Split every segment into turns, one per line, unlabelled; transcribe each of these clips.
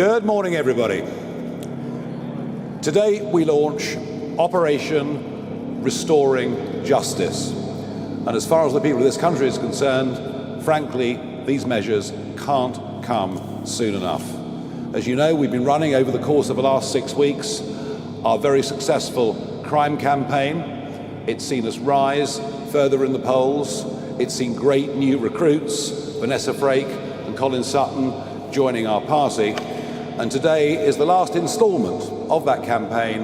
Good morning, everybody. Today we launch Operation Restoring Justice. And as far as the people of this country is concerned, frankly, these measures can't come soon enough. As you know, we've been running over the course of the last 6 weeks our very successful crime campaign. It's seen us rise further in the polls. It's seen great new recruits, Vanessa Frake and Colin Sutton, joining our party. And today is the last instalment of that campaign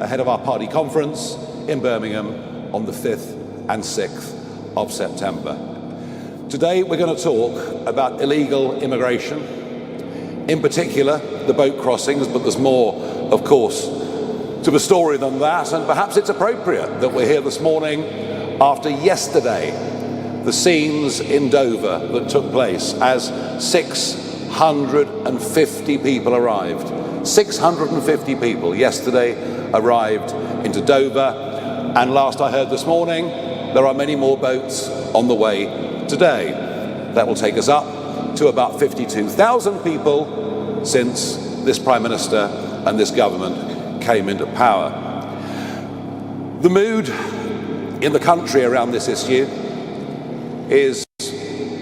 ahead of our party conference in Birmingham on the 5th and 6th of September. Today we're going to talk about illegal immigration, in particular the boat crossings, but there's more, of course, to the story than that, and perhaps it's appropriate that we're here this morning after yesterday, the scenes in Dover that took place as 650 people arrived. 650 people yesterday arrived into Dover, and last I heard this morning, there are many more boats on the way today. That will take us up to about 52,000 people since this Prime Minister and this government came into power. The mood in the country around this issue is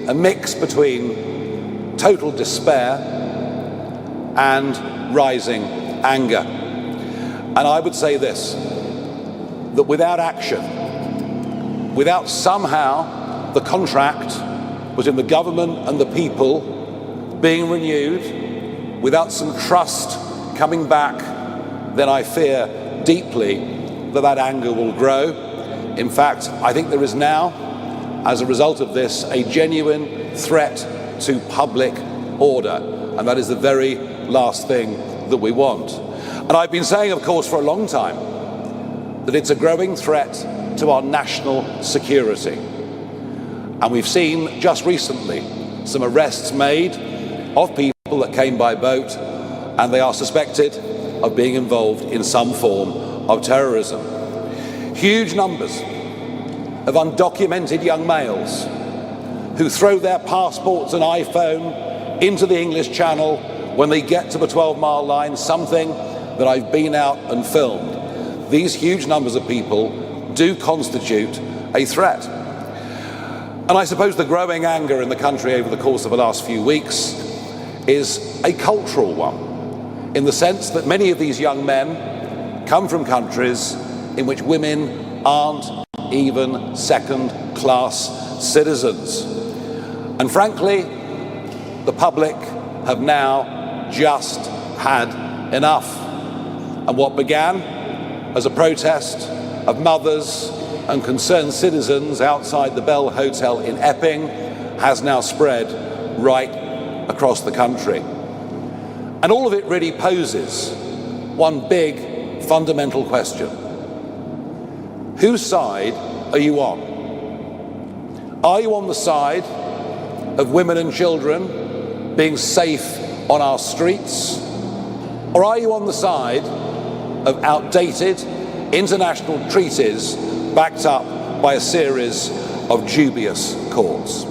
a mix between total despair and rising anger. And I would say this, that without action, without somehow the contract between the government and the people being renewed, without some trust coming back, then I fear deeply that anger will grow. In fact, I think there is now, as a result of this, a genuine threat to public order, and that is the very last thing that we want. And I've been saying, of course, for a long time, that it's a growing threat to our national security. And we've seen just recently some arrests made of people that came by boat, and they are suspected of being involved in some form of terrorism. Huge numbers of undocumented young males who throw their passports and iPhone into the English Channel when they get to the 12-mile line, something that I've been out and filmed. These huge numbers of people do constitute a threat. And I suppose the growing anger in the country over the course of the last few weeks is a cultural one, in the sense that many of these young men come from countries in which women aren't even second-class citizens. And frankly, the public have now just had enough. And what began as a protest of mothers and concerned citizens outside the Bell Hotel in Epping has now spread right across the country. And all of it really poses one big fundamental question. Whose side are you on? Are you on the side of women and children being safe on our streets? Or are you on the side of outdated international treaties backed up by a series of dubious courts?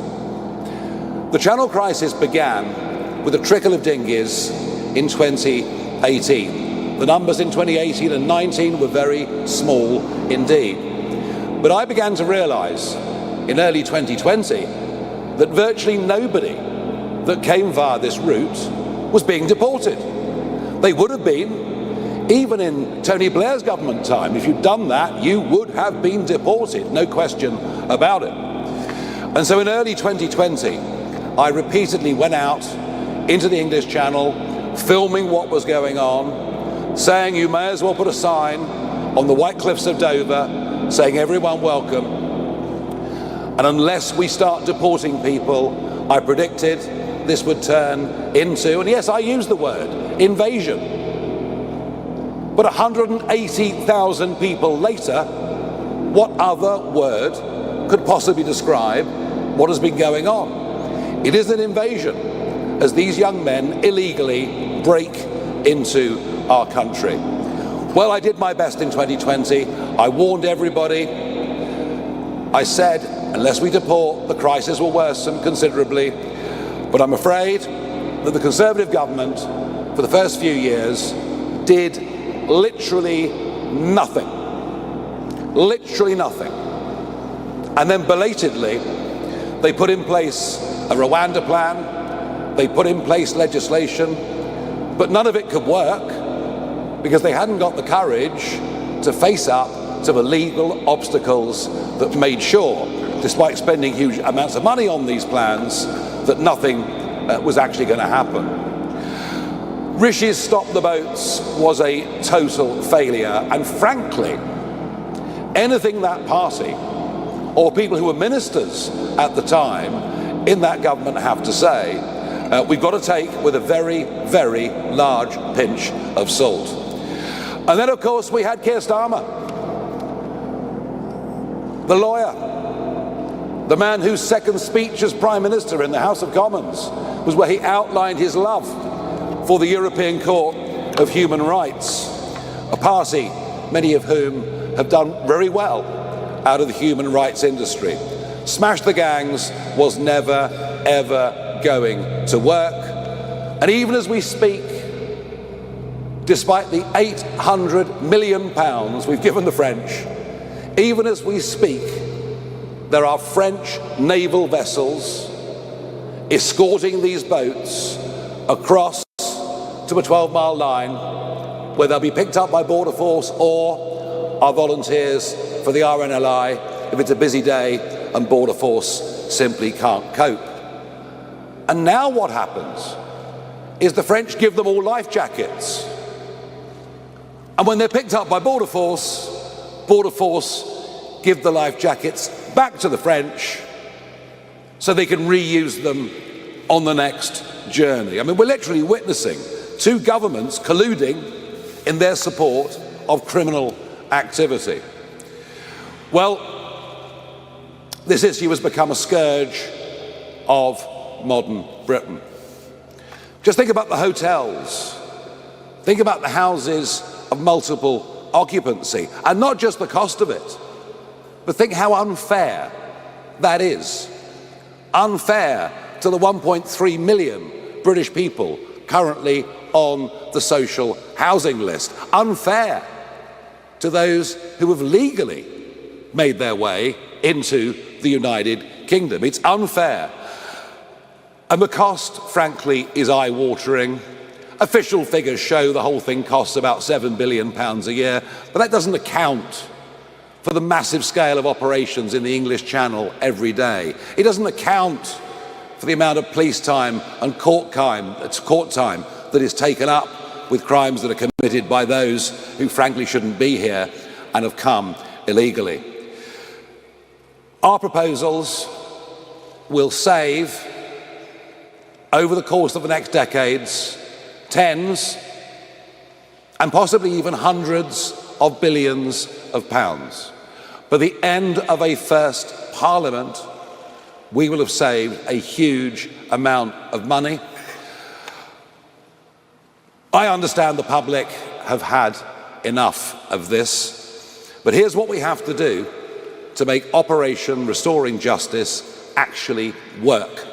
The Channel crisis began with a trickle of dinghies in 2018. The numbers in 2018 and 19 were very small indeed. But I began to realize in early 2020 that virtually nobody that came via this route was being deported. They would have been, even in Tony Blair's government time. If you'd done that, you would have been deported, no question about it. And so in early 2020, I repeatedly went out into the English Channel, filming what was going on, saying you may as well put a sign on the white cliffs of Dover saying everyone welcome. And unless we start deporting people, I predicted this would turn into, and yes, I use the word, invasion. But 180,000 people later, what other word could possibly describe what has been going on? It is an invasion, as these young men illegally break into our country. Well, I did my best in 2020. I warned everybody. I said, unless we deport, the crisis will worsen considerably. But I'm afraid that the Conservative government for the first few years, did literally nothing. Literally nothing. And then belatedly, they put in place a Rwanda plan, they put in place legislation, but none of it could work because they hadn't got the courage to face up to the legal obstacles that made sure, despite spending huge amounts of money on these plans, that nothing was actually going to happen. Rishi's Stop the Boats was a total failure, and frankly, anything that party or people who were ministers at the time in that government have to say, we've got to take with a very, very large pinch of salt. And then, of course, we had Keir Starmer, the lawyer, the man whose second speech as Prime Minister in the House of Commons was where he outlined his love for the European Court of Human Rights, a party many of whom have done very well out of the human rights industry. Smash the gangs was never, ever going to work. And even as we speak, despite the £800 million we've given the French, even as we speak, there are French naval vessels escorting these boats across to a 12-mile line where they'll be picked up by Border Force or our volunteers for the RNLI if it's a busy day and Border Force simply can't cope. And now what happens is the French give them all life jackets. And when they're picked up by Border Force give the life jackets back to the French so they can reuse them on the next journey. I mean, we're literally witnessing two governments colluding in their support of criminal activity. Well, this issue has become a scourge of modern Britain. Just think about the hotels. Think about the houses of multiple occupancy, and not just the cost of it, but think how unfair that is. Unfair to the 1.3 million British people currently on the social housing list. Unfair to those who have legally made their way into the United Kingdom. It's unfair. And the cost, frankly, is eye-watering. Official figures show the whole thing costs about £7 billion a year, but that doesn't account for the massive scale of operations in the English Channel every day. It doesn't account for the amount of police time and court time that is taken up with crimes that are committed by those who frankly shouldn't be here and have come illegally. Our proposals will save, over the course of the next decades, tens and possibly even hundreds of billions of pounds. By the end of a first Parliament, we will have saved a huge amount of money. I understand the public have had enough of this, but here's what we have to do to make Operation Restoring Justice actually work.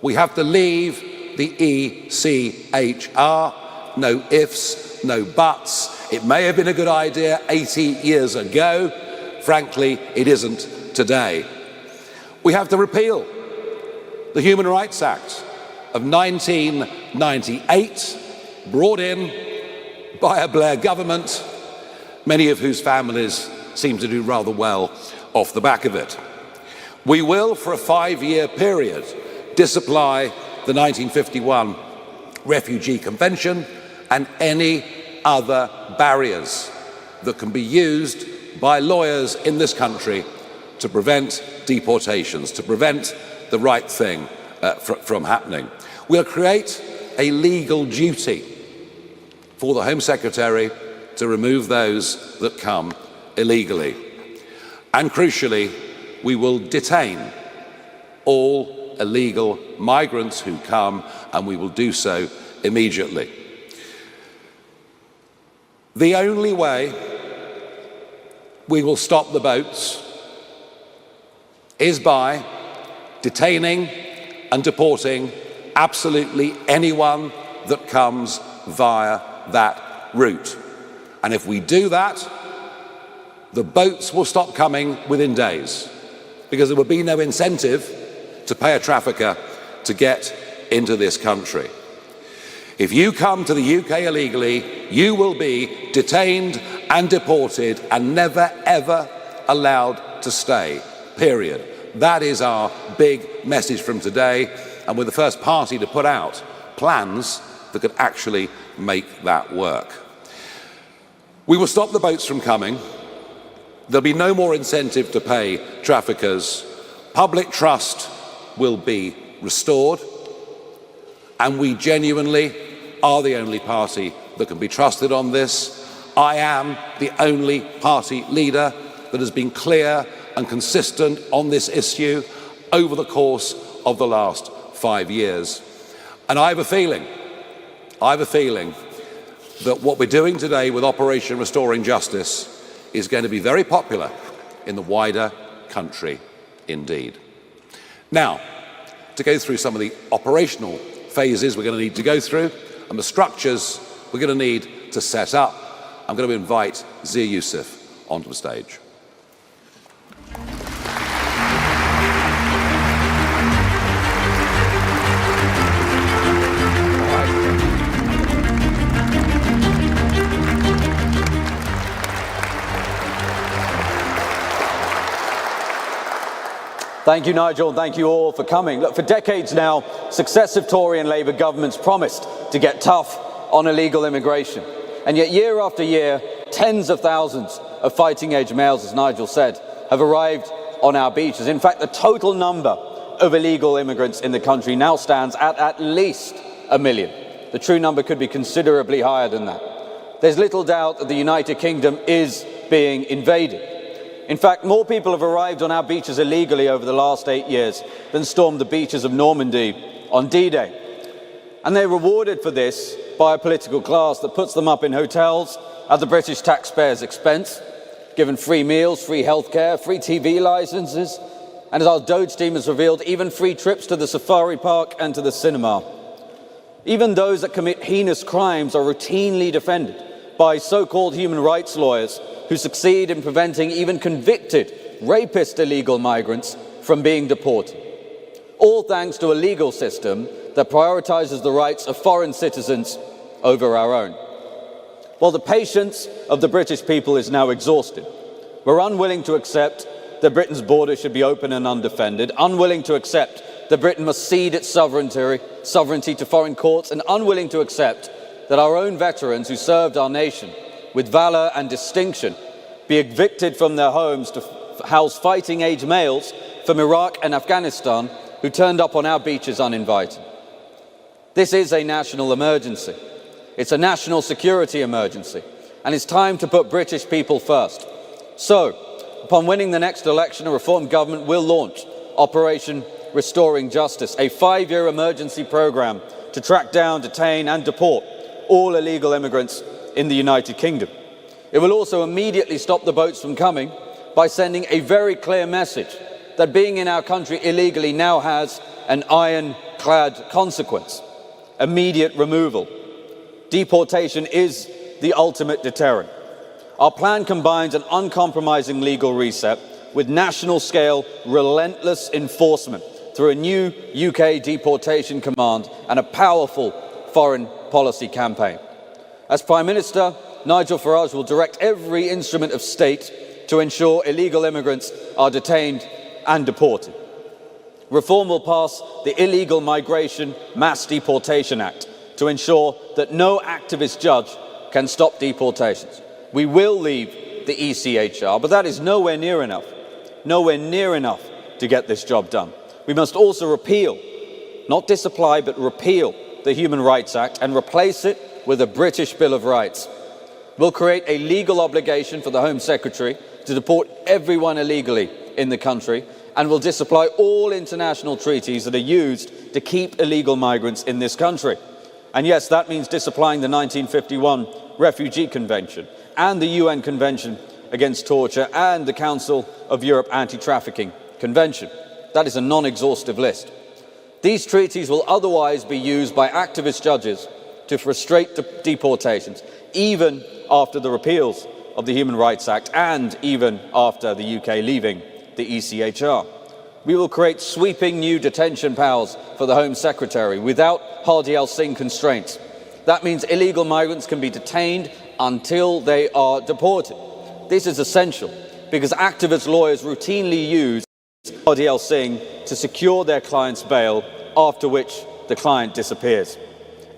We have to leave the ECHR, no ifs, no buts. It may have been a good idea 80 years ago. Frankly, it isn't today. We have to repeal the Human Rights Act of 1998, brought in by a Blair government, many of whose families seem to do rather well off the back of it. We will, for a 5-year period, disapply the 1951 Refugee Convention and any other barriers that can be used by lawyers in this country to prevent deportations, to prevent the right thing from happening. We'll create a legal duty for the Home Secretary to remove those that come illegally. And crucially, we will detain all illegal migrants who come, and we will do so immediately. The only way we will stop the boats is by detaining and deporting absolutely anyone that comes via that route. And if we do that, the boats will stop coming within days, because there would be no incentive to pay a trafficker to get into this country. If you come to the UK illegally, you will be detained and deported and never, ever allowed to stay, period. That is our big message from today, and we're the first party to put out plans that could actually make that work. We will stop the boats from coming. There'll be no more incentive to pay traffickers. Public trust will be restored, and we genuinely are the only party that can be trusted on this. I am the only party leader that has been clear and consistent on this issue over the course of the last 5 years. And I have a feeling that what we're doing today with Operation Restoring Justice is going to be very popular in the wider country indeed. Now, to go through some of the operational phases we're going to need to go through and the structures we're going to need to set up, I'm going to invite Zia Youssef onto the stage.
Thank you, Nigel, and thank you all for coming. Look, for decades now, successive Tory and Labour governments promised to get tough on illegal immigration. And yet, year after year, tens of thousands of fighting-age males, as Nigel said, have arrived on our beaches. In fact, the total number of illegal immigrants in the country now stands at least 1 million. The true number could be considerably higher than that. There's little doubt that the United Kingdom is being invaded. In fact, more people have arrived on our beaches illegally over the last 8 years than stormed the beaches of Normandy on D-Day. And they're rewarded for this by a political class that puts them up in hotels at the British taxpayers' expense, given free meals, free healthcare, free TV licenses, and as our Doge team has revealed, even free trips to the safari park and to the cinema. Even those that commit heinous crimes are routinely defended by so-called human rights lawyers who succeed in preventing even convicted rapist illegal migrants from being deported. All thanks to a legal system that prioritises the rights of foreign citizens over our own. Well, the patience of the British people is now exhausted. We're unwilling to accept that Britain's border should be open and undefended, unwilling to accept that Britain must cede its sovereignty to foreign courts, and unwilling to accept that our own veterans who served our nation with valour and distinction be evicted from their homes to house fighting-age males from Iraq and Afghanistan who turned up on our beaches uninvited. This is a national emergency. It's a national security emergency, and it's time to put British people first. So, upon winning the next election, a reformed government will launch Operation Restoring Justice, a 5-year emergency programme to track down, detain and deport all illegal immigrants in the United Kingdom. It will also immediately stop the boats from coming by sending a very clear message that being in our country illegally now has an ironclad consequence: immediate removal. Deportation is the ultimate deterrent. Our plan combines an uncompromising legal reset with national-scale, relentless enforcement through a new UK deportation command and a powerful foreign policy campaign. As Prime Minister, Nigel Farage will direct every instrument of state to ensure illegal immigrants are detained and deported. Reform will pass the Illegal Migration Mass Deportation Act to ensure that no activist judge can stop deportations. We will leave the ECHR, but that is nowhere near enough to get this job done. We must also repeal, not disapply, but repeal the Human Rights Act and replace it with a British Bill of Rights. We'll create a legal obligation for the Home Secretary to deport everyone illegally in the country, and will disapply all international treaties that are used to keep illegal migrants in this country. And yes, that means disapplying the 1951 Refugee Convention and the UN Convention Against Torture and the Council of Europe Anti-Trafficking Convention. That is a non-exhaustive list. These treaties will otherwise be used by activist judges to frustrate deportations, even after the repeals of the Human Rights Act and even after the UK leaving the ECHR. We will create sweeping new detention powers for the Home Secretary without Hardy Singh constraints. That means illegal migrants can be detained until they are deported. This is essential because activist lawyers routinely use Hardy Singh to secure their client's bail, after which the client disappears.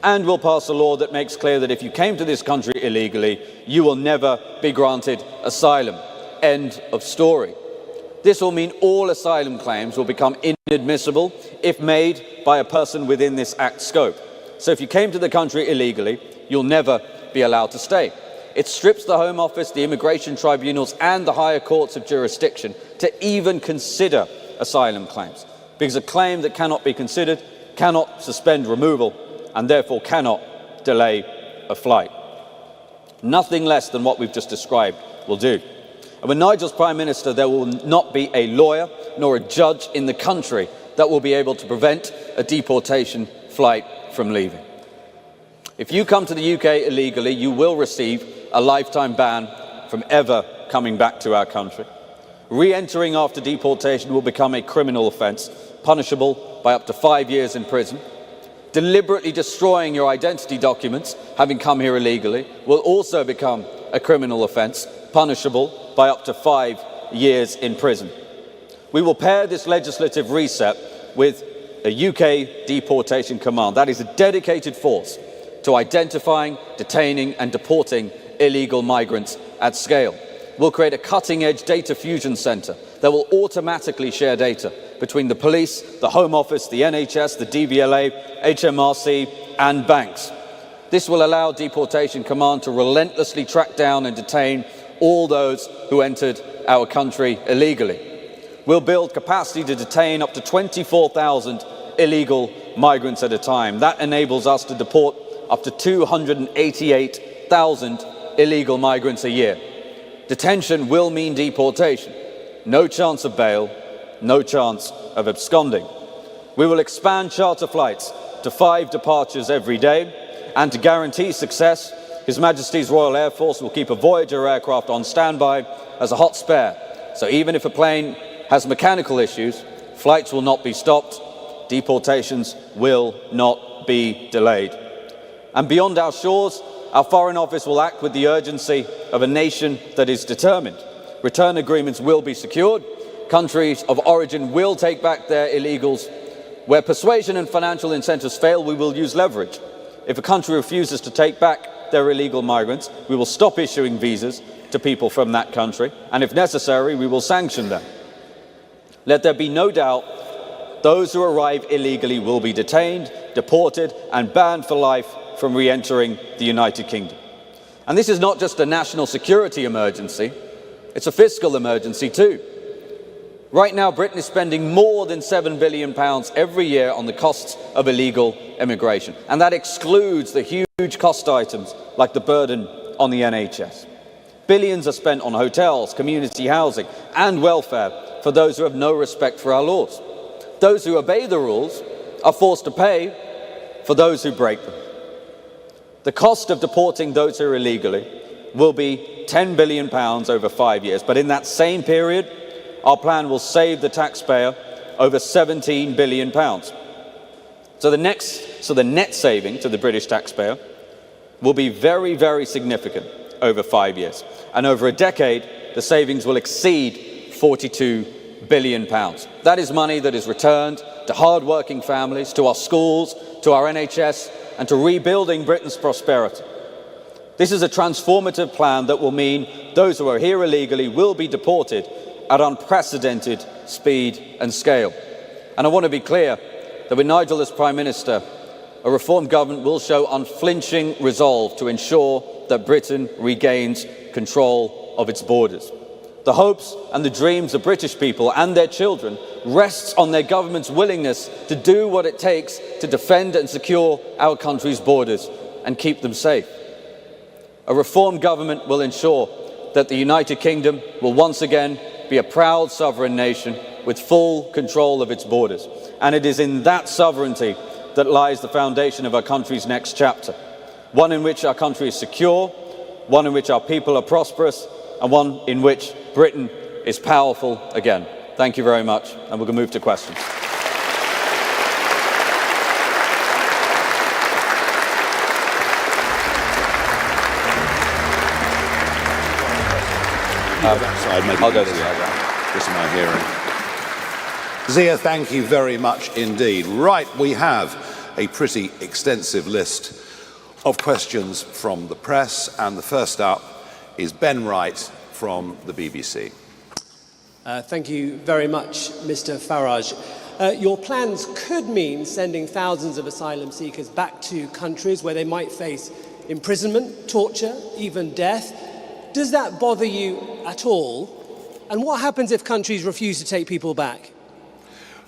And we'll pass a law that makes clear that if you came to this country illegally, you will never be granted asylum. End of story. This will mean all asylum claims will become inadmissible if made by a person within this Act's scope. So if you came to the country illegally, you'll never be allowed to stay. It strips the Home Office, the immigration tribunals and the higher courts of jurisdiction to even consider asylum claims, because a claim that cannot be considered cannot suspend removal and therefore cannot delay a flight. Nothing less than what we've just described will do. And when Nigel's Prime Minister, there will not be a lawyer nor a judge in the country that will be able to prevent a deportation flight from leaving. If you come to the UK illegally, you will receive a lifetime ban from ever coming back to our country. Re-entering after deportation will become a criminal offence, punishable by up to 5 years in prison. Deliberately destroying your identity documents, having come here illegally, will also become a criminal offence, punishable by up to 5 years in prison. We will pair this legislative reset with a UK deportation command. That is a dedicated force to identifying, detaining and deporting illegal migrants at scale. We'll create a cutting-edge data fusion centre that will automatically share data between the police, the Home Office, the NHS, the DVLA, HMRC and banks. This will allow Deportation Command to relentlessly track down and detain all those who entered our country illegally. We'll build capacity to detain up to 24,000 illegal migrants at a time. That enables us to deport up to 288,000 illegal migrants a year. Detention will mean deportation. No chance of bail, no chance of absconding. We will expand charter flights to 5 departures every day, and to guarantee success, His Majesty's Royal Air Force will keep a Voyager aircraft on standby as a hot spare. So even if a plane has mechanical issues, flights will not be stopped, deportations will not be delayed. And beyond our shores, our Foreign Office will act with the urgency of a nation that is determined. Return agreements will be secured. Countries of origin will take back their illegals. Where persuasion and financial incentives fail, we will use leverage. If a country refuses to take back their illegal migrants, we will stop issuing visas to people from that country, and if necessary, we will sanction them. Let there be no doubt, those who arrive illegally will be detained, deported, and banned for life from re-entering the United Kingdom. And this is not just a national security emergency, it's a fiscal emergency too. Right now, Britain is spending more than £7 billion every year on the costs of illegal immigration, and that excludes the huge cost items like the burden on the NHS. Billions are spent on hotels, community housing and welfare for those who have no respect for our laws. Those who obey the rules are forced to pay for those who break them. The cost of deporting those who are illegally will be £10 billion over 5 years, but in that same period, our plan will save the taxpayer over £17 billion. So the net saving to the British taxpayer will be very, very significant over 5 years. And over a decade, the savings will exceed £42 billion. That is money that is returned to hard-working families, to our schools, to our NHS, and to rebuilding Britain's prosperity. This is a transformative plan that will mean those who are here illegally will be deported at unprecedented speed and scale. And I want to be clear that with Nigel as Prime Minister, a reformed government will show unflinching resolve to ensure that Britain regains control of its borders. The hopes and the dreams of British people and their children rests on their government's willingness to do what it takes to defend and secure our country's borders and keep them safe. A reformed government will ensure that the United Kingdom will once again be a proud sovereign nation with full control of its borders. And it is in that sovereignty that lies the foundation of our country's next chapter. one in which our country is secure, one in which our people are prosperous, and one in which Britain is powerful again. Thank you very much, and we're going to move to questions.
That side, maybe
I'll go this way.
This is my hearing. Zia, thank you very much indeed. Right, we have a pretty extensive list of questions from the press, and the first up is Ben Wright from the BBC.
Thank you very much, Mr. Farage. Your plans could mean sending thousands of asylum seekers back to countries where they might face imprisonment, torture, even death. Does that bother you at all? And what happens if countries refuse to take people back?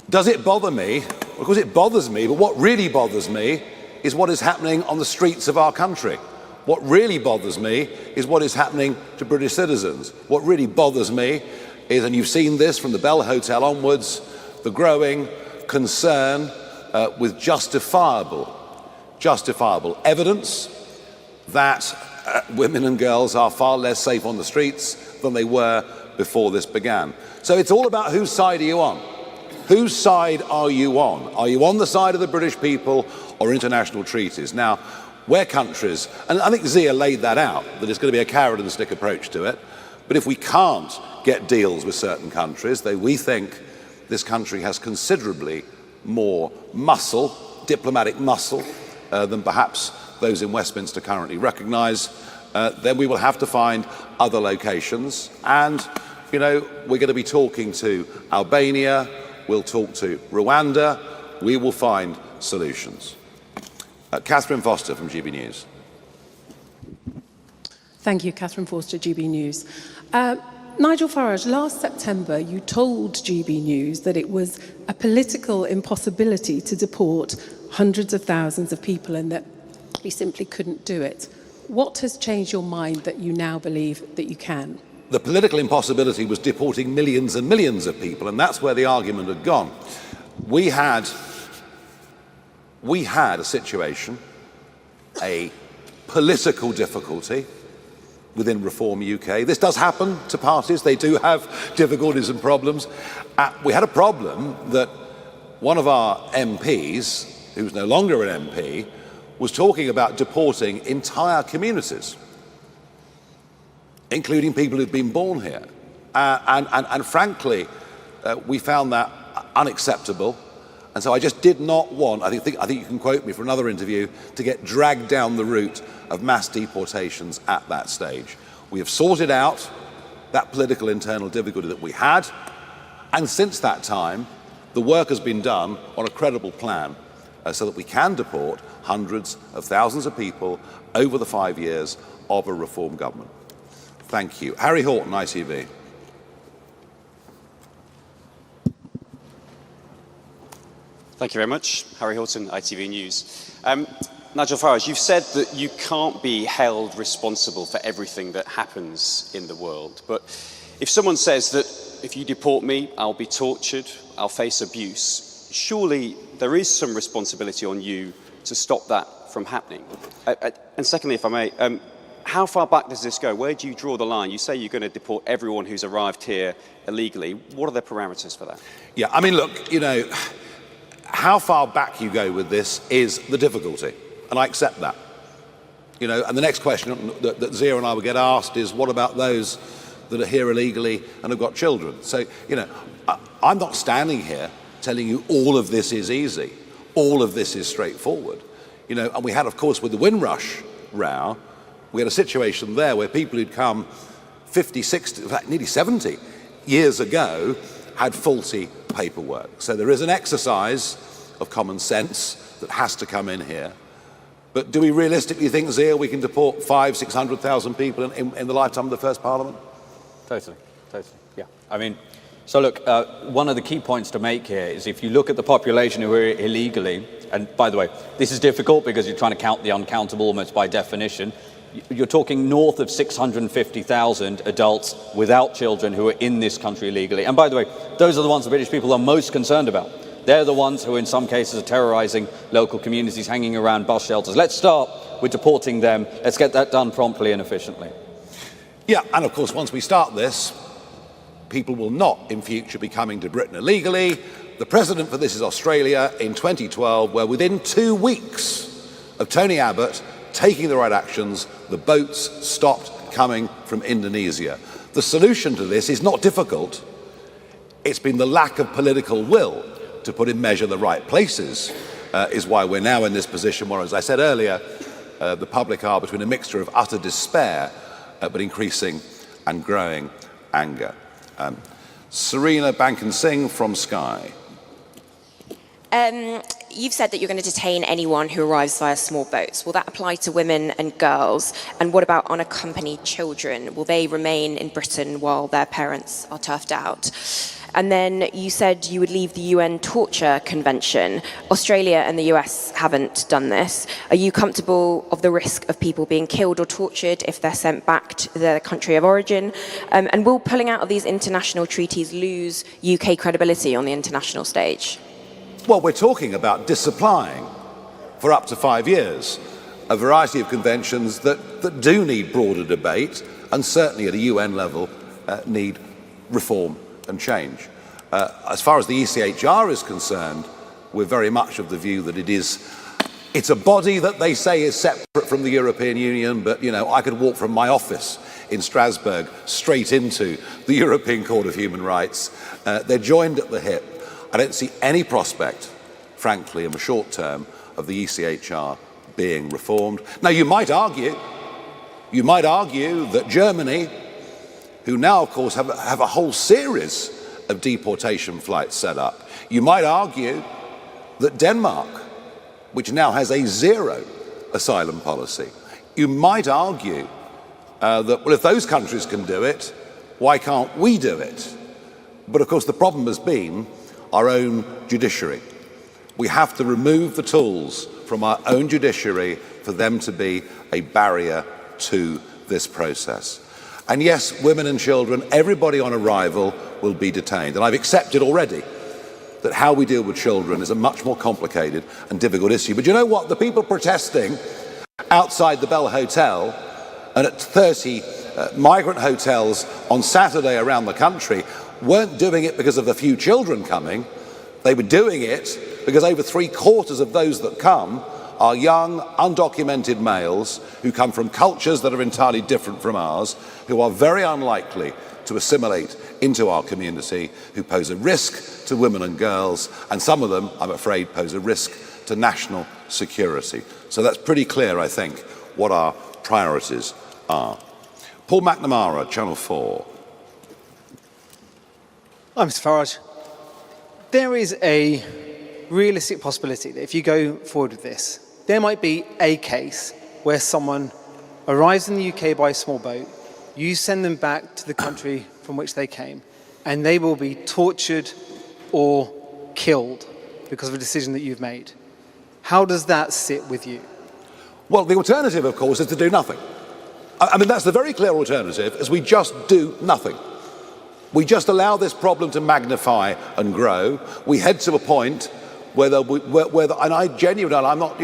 Does it bother me? Of course it bothers me, but what really bothers me is what is happening on the streets of our country. What really bothers me is what is happening to British citizens. What really bothers me is, and you've seen this from the Bell Hotel onwards, the growing concern with justifiable evidence that women and girls are far less safe on the streets than they were before this began. So it's all about whose side are you on? Whose side are you on? Are you on the side of the British people or international treaties? Now, where countries, and I think Zia laid that out, that it's going to be a carrot and stick approach to it, but if we can't get deals with certain countries, though we think this country has considerably more muscle, diplomatic muscle, than perhaps those in Westminster currently recognise, then we will have to find other locations. And, you know, we're going to be talking to Albania, we'll talk to Rwanda, we will find solutions. Catherine Foster from GB News.
Thank you, Catherine Foster, GB News. Nigel Farage, last September you told GB News that it was a political impossibility to deport hundreds of thousands of people and that you simply couldn't do it. What has changed your mind that you now believe that you can?
The political impossibility was deporting millions and millions of people, and that's where the argument had gone. We had a situation, a political difficulty within Reform UK. This does happen to parties. They do have difficulties and problems. We had a problem that one of our MPs, who's no longer an MP, was talking about deporting entire communities, including people who've been born here. And frankly, we found that unacceptable. And so I just did not want, I think you can quote me for another interview, to get dragged down the route of mass deportations at that stage. We have sorted out that political internal difficulty that we had, and since that time, the work has been done on a credible plan so that we can deport hundreds of thousands of people over the 5 years of a Reform government. Thank you. Harry Horton, ITV.
Thank you very much. Harry Horton, ITV News. Nigel Farage, you've said that you can't be held responsible for everything that happens in the world. But if someone says that if you deport me, I'll be tortured, I'll face abuse, surely there is some responsibility on you to stop that from happening. And secondly, if I may, how far back does this go? Where do you draw the line? You say you're going to deport everyone who's arrived here illegally. What are the parameters for that?
Yeah, I mean, look, you know, how far back you go with this is the difficulty, and I accept that. You know, and the next question that Zia and I will get asked is, what about those that are here illegally and have got children? So, you know, I'm not standing here telling you all of this is easy, all of this is straightforward. You know, and we had, of course, with the Windrush row, we had a situation there where people who'd come 50, 60, in fact, nearly 70 years ago had faulty paperwork. So there is an exercise of common sense that has to come in here. But do we realistically think, Zia, we can deport 500,000, 600,000 people in the lifetime of the first Parliament?
Totally, yeah. I mean, so look, one of the key points to make here is if you look at the population who are illegally, and by the way, this is difficult because you're trying to count the uncountable almost by definition. You're talking north of 650,000 adults without children who are in this country illegally. And by the way, those are the ones the British people are most concerned about. They're the ones who in some cases are terrorising local communities, hanging around bus shelters. Let's start with deporting them. Let's get that done promptly and efficiently.
Yeah, and of course, once we start this, people will not in future be coming to Britain illegally. The precedent for this is Australia in 2012, where within 2 weeks of Tony Abbott taking the right actions, the boats stopped coming from Indonesia. The solution to this is not difficult. It's been the lack of political will to put in measure the right places is why we're now in this position where, as I said earlier, the public are between a mixture of utter despair but increasing and growing anger. Serena Bankin-Singh from Sky.
You've said that you're going to detain anyone who arrives via small boats. Will that apply to women and girls? And what about unaccompanied children? Will they remain in Britain while their parents are turfed out? And then you said you would leave the UN Torture Convention. Australia and the US haven't done this. Are you comfortable of the risk of people being killed or tortured if they're sent back to their country of origin? And will pulling out of these international treaties lose UK credibility on the international stage?
Well, we're talking about disapplying for up to 5 years a variety of conventions that do need broader debate and certainly at a UN level need reform and change. As far as the ECHR is concerned, we're very much of the view that it's a body that they say is separate from the European Union, but you know, I could walk from my office in Strasbourg straight into the European Court of Human Rights. They're joined at the hip. I don't see any prospect, frankly, in the short term, of the ECHR being reformed. Now, you might argue that Germany, who now, of course, have a whole series of deportation flights set up. You might argue that Denmark, which now has a zero asylum policy, you might argue that, well, if those countries can do it, why can't we do it? But, of course, the problem has been our own judiciary. We have to remove the tools from our own judiciary for them to be a barrier to this process. And yes, women and children, everybody on arrival will be detained. And I've accepted already that how we deal with children is a much more complicated and difficult issue. But you know what? The people protesting outside the Bell Hotel and at 30 migrant hotels on Saturday around the country weren't doing it because of the few children coming. They were doing it because over 3/4 of those that come are young, undocumented males who come from cultures that are entirely different from ours, who are very unlikely to assimilate into our community, who pose a risk to women and girls, and some of them, I'm afraid, pose a risk to national security. So that's pretty clear, I think, what our priorities are. Paul McNamara, Channel 4.
Hi, Mr. Farage. There is a realistic possibility that if you go forward with this, there might be a case where someone arrives in the UK by a small boat, you send them back to the country from which they came, and they will be tortured or killed because of a decision that you've made. How does that sit with you?
Well, the alternative, of course, is to do nothing. I mean, that's the very clear alternative, is we just do nothing. We just allow this problem to magnify and grow. We head to a point where and I genuinely, I'm not,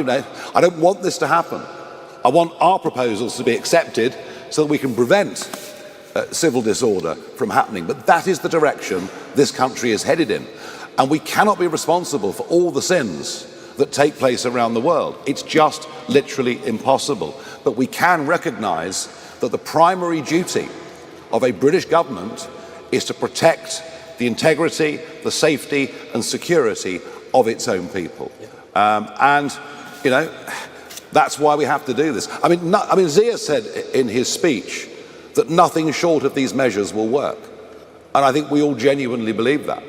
I don't want this to happen. I want our proposals to be accepted so that we can prevent civil disorder from happening. But that is the direction this country is headed in. And we cannot be responsible for all the sins that take place around the world. It's just literally impossible. But we can recognise that the primary duty of a British government is to protect the integrity, the safety and security of its own people. That's why we have to do this. I mean, Zia said in his speech that nothing short of these measures will work. And I think we all genuinely believe that.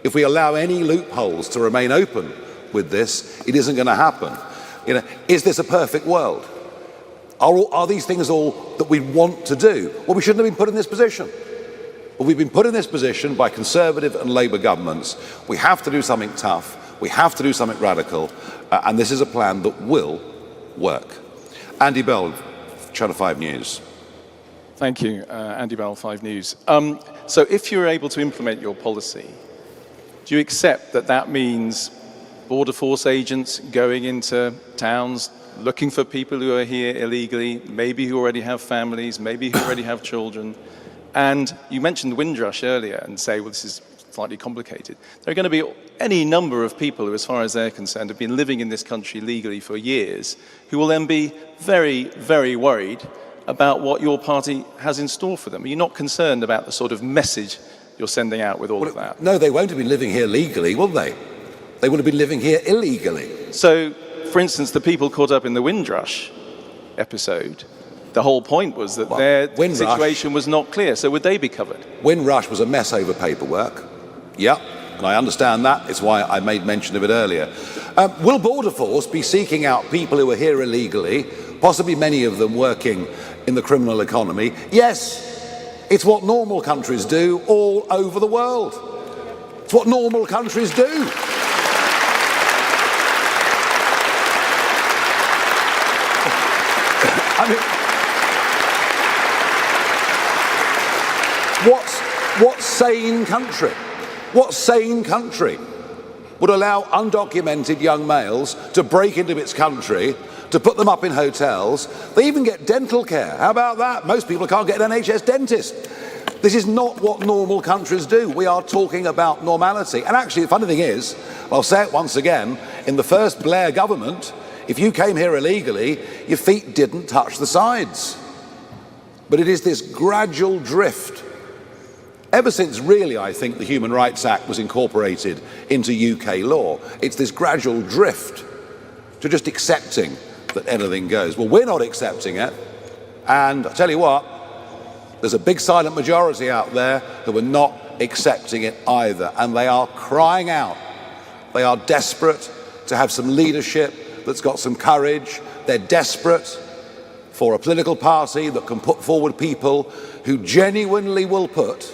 If we allow any loopholes to remain open with this, it isn't going to happen. Is this a perfect world? Are these things all that we want to do? Well, we shouldn't have been put in this position. Well, we've been put in this position by Conservative and Labour governments. We have to do something tough. We have to do something radical. And this is a plan that will work. Andy Bell, Channel 5 News.
Thank you, Andy Bell, 5 News. So if you're able to implement your policy, do you accept that that means border force agents going into towns, looking for people who are here illegally, maybe who already have families, maybe who already have children. And you mentioned Windrush earlier and say, well, this is slightly complicated. There are going to be any number of people who, as far as they're concerned, have been living in this country legally for years, who will then be very, very worried about what your party has in store for them. Are you not concerned about the sort of message you're sending out with all of that?
No, they won't have been living here legally, will they? They would have been living here illegally.
So, for instance, the people caught up in the Windrush episode, the whole point was that their situation was not clear. So would they be covered?
Windrush was a mess over paperwork. Yeah, and I understand that. It's why I made mention of it earlier. Will Border Force be seeking out people who are here illegally, possibly many of them working in the criminal economy? Yes, it's what normal countries do all over the world. It's what normal countries do. I mean, what sane country? What sane country would allow undocumented young males to break into its country, to put them up in hotels? They even get dental care. How about that? Most people can't get an NHS dentist. This is not what normal countries do. We are talking about normality. And actually, the funny thing is, I'll say it once again, in the first Blair government, if you came here illegally, your feet didn't touch the sides. But it is this gradual drift. Ever since, really, I think the Human Rights Act was incorporated into UK law, it's this gradual drift to just accepting that anything goes. Well, we're not accepting it, and I tell you what, there's a big silent majority out there who are not accepting it either, and they are crying out. They are desperate to have some leadership that's got some courage. They're desperate for a political party that can put forward people who genuinely will put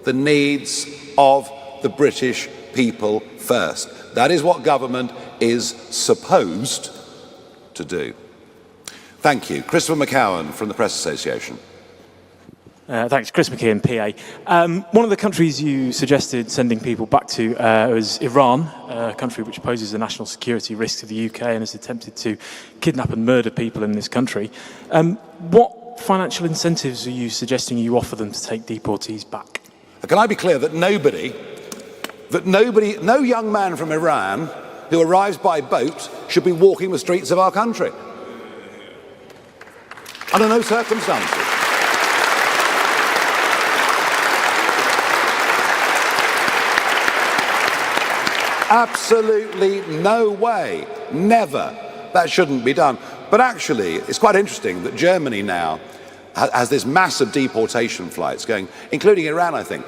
the needs of the British people first. That is what government is supposed to do. Thank you. Christopher McCowan from the Press Association.
Thanks. Chris McKeon, PA. One of the countries you suggested sending people back to was Iran, a country which poses a national security risk to the UK and has attempted to kidnap and murder people in this country. What financial incentives are you suggesting you offer them to take deportees back?
Can I be clear that no young man from Iran who arrives by boat should be walking the streets of our country? Under no circumstances. Absolutely no way, never. That shouldn't be done. But actually, it's quite interesting that Germany now has this massive deportation flights going, including Iran, I think.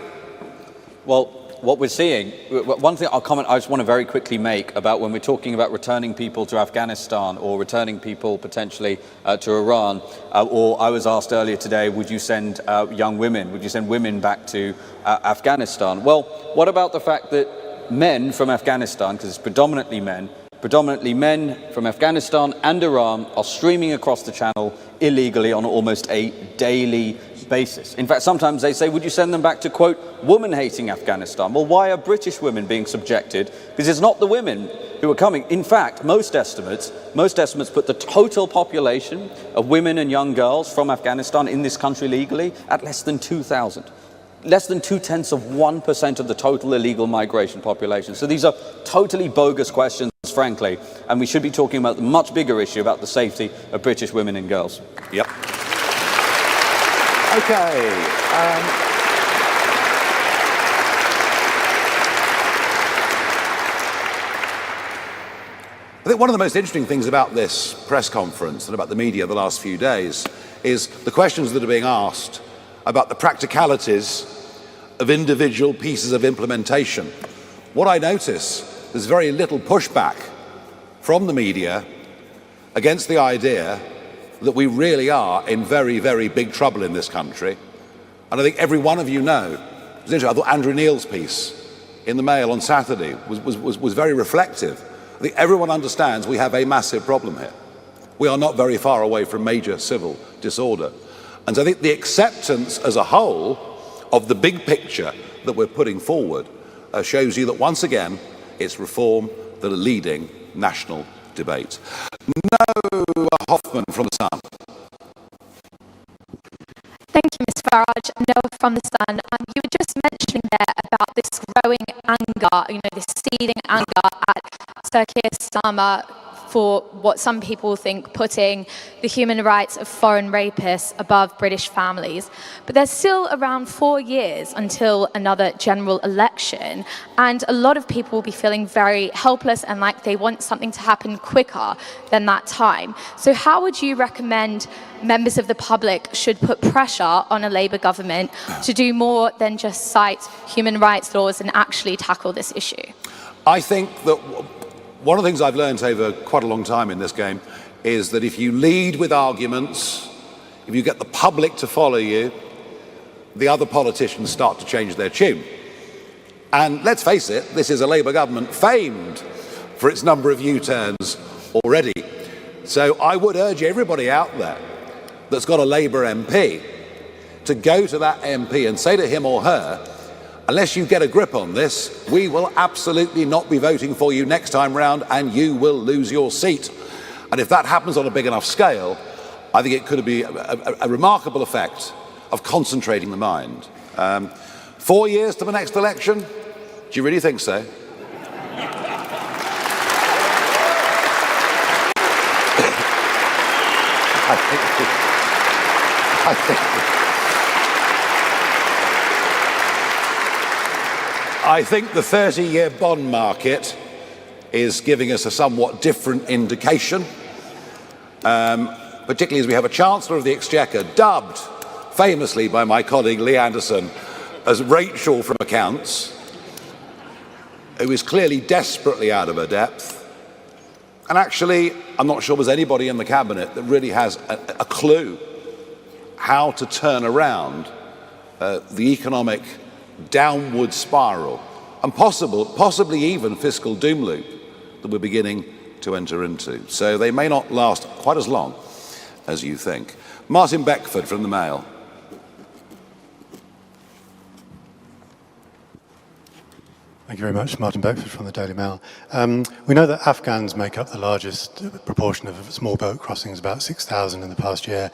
Well, what we're seeing, one thing I just want to very quickly make about when we're talking about returning people to Afghanistan or returning people potentially to Iran, or I was asked earlier today, would you send young women, would you send women back to Afghanistan? Well, what about the fact that men from Afghanistan, because it's predominantly men from Afghanistan and Iran are streaming across the channel illegally on almost a daily basis. In fact, sometimes they say, would you send them back to, quote, woman-hating Afghanistan? Well, why are British women being subjected? Because it's not the women who are coming. In fact, most estimates put the total population of women and young girls from Afghanistan in this country legally at less than 2,000. Less than 0.2% of the total illegal migration population. So these are totally bogus questions, frankly, and we should be talking about the much bigger issue about the safety of British women and girls.
Yep. Okay. I think one of the most interesting things about this press conference and about the media the last few days is the questions that are being asked about the practicalities of individual pieces of implementation. What I notice, there's very little pushback from the media against the idea that we really are in very, very big trouble in this country. And I think every one of you know, I thought Andrew Neil's piece in the Mail on Saturday was very reflective. I think everyone understands we have a massive problem here. We are not very far away from major civil disorder. And so I think the acceptance as a whole of the big picture that we're putting forward shows you that once again, it's reform that are leading national debate. No Hoffman from The Sun.
Thank you, Ms. Farage. Noah from The Sun. You were just mentioning there about this growing anger, this seething anger at Sir Keir Starmer for what some people think putting the human rights of foreign rapists above British families. But there's still around 4 years until another general election, and a lot of people will be feeling very helpless and like they want something to happen quicker than that time. So how would you recommend members of the public should put pressure on a Labour government to do more than just cite human rights laws and actually tackle this issue?
I think that one of the things I've learned over quite a long time in this game is that if you lead with arguments, if you get the public to follow you, the other politicians start to change their tune. And let's face it, this is a Labour government famed for its number of U-turns already. So I would urge everybody out there that's got a Labour MP to go to that MP and say to him or her, unless you get a grip on this, we will absolutely not be voting for you next time round and you will lose your seat. And if that happens on a big enough scale, I think it could be a remarkable effect of concentrating the mind. 4 years to the next election? Do you really think so? I think the 30-year bond market is giving us a somewhat different indication, particularly as we have a Chancellor of the Exchequer dubbed famously by my colleague Lee Anderson as Rachel from Accounts, who is clearly desperately out of her depth. And actually, I'm not sure there's anybody in the Cabinet that really has a clue how to turn around the economic downward spiral and possibly even fiscal doom loop that we're beginning to enter into. So they may not last quite as long as you think. Martin Beckford from the Mail.
Thank you very much. Martin Beckford from the Daily Mail. We know that Afghans make up the largest proportion of small boat crossings, about 6,000 in the past year.